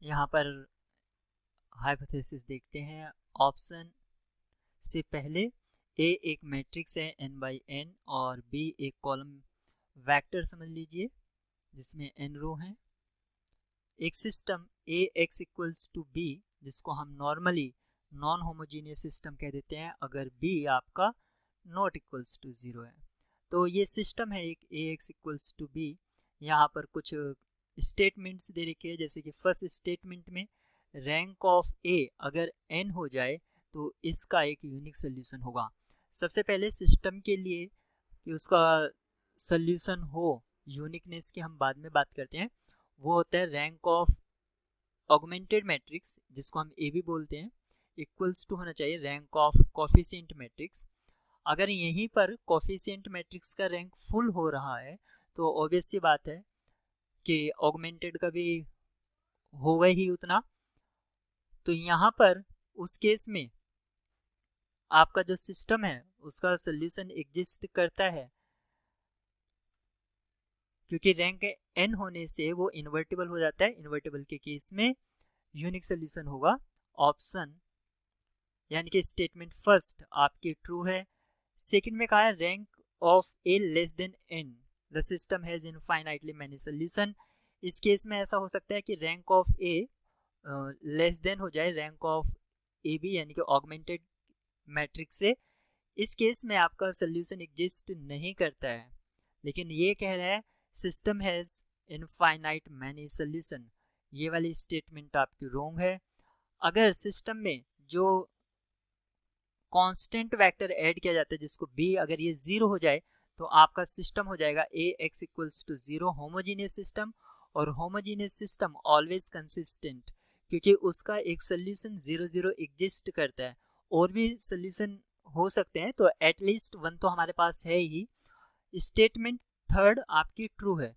यहाँ पर हाइपोथेसिस देखते हैं। ऑप्शन से पहले ए एक मैट्रिक्स है n बाई n और b एक कॉलम वेक्टर समझ लीजिए जिसमें n रो हैं। एक system A X equals to B जिसको हम नॉर्मली नॉन होमोजीनियस सिस्टम कह देते हैं अगर b आपका नॉट इक्वल्स टू 0 है। तो ये सिस्टम है एक ए एक्स इक्वल्स टू बी। यहाँ पर कुछ स्टेटमेंट्स दे रखे हैं, जैसे कि फर्स्ट स्टेटमेंट में रैंक ऑफ ए अगर n हो जाए तो इसका एक यूनिक सोल्यूशन होगा। सबसे पहले सिस्टम के लिए कि उसका सोल्यूशन हो, यूनिकनेस की हम बाद में बात करते हैं, वो होता है रैंक ऑफ ऑगमेंटेड मैट्रिक्स जिसको हम ए भी बोलते हैं इक्वल्स टू होना चाहिए रैंक ऑफ कोफिशिएंट मैट्रिक्स। अगर यहीं पर कोफिशिएंट मैट्रिक्स का रैंक फुल हो रहा है तो ऑब्वियस सी बात है कि ऑगमेंटेड का भी होगा ही उतना। तो यहाँ पर उस केस में आपका जो सिस्टम है उसका सोल्यूशन एग्जिस्ट करता है, क्योंकि रैंक n होने से वो इन्वर्टिबल हो जाता है। इन्वर्टिबल के केस में यूनिक सोल्यूशन होगा ऑप्शन, यानी कि स्टेटमेंट फर्स्ट आपकी ट्रू है। सेकंड में कहा है rank of A less than n the system has infinitely many solution. इस केस में ऐसा हो सकता है कि rank of A less than हो जाए रैंक ऑफ ए बी, यानी कि ऑगमेंटेड मैट्रिक्स से। इस केस में आपका सोल्यूशन एग्जिस्ट नहीं करता है, लेकिन ये कह रहा है system has infinite many solution. ये वाली स्टेटमेंट आपकी रॉन्ग है। अगर सिस्टम में जो कांस्टेंट वेक्टर ऐड किया जाता है जिसको b, अगर ये 0 हो जाए तो आपका सिस्टम हो जाएगा A X equals to 0 homogeneous system. और होमोजीनियस सिस्टम ऑलवेज कंसिस्टेंट, क्योंकि उसका एक सोल्यूशन 0 0 एग्जिस्ट करता है। और भी सोल्यूशन हो सकते हैं, तो एटलीस्ट वन तो हमारे पास है ही। स्टेटमेंट थर्ड आपकी ट्रू है।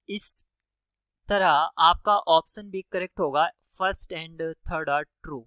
इस तरह आपका ऑप्शन भी करेक्ट होगा, first and third are true.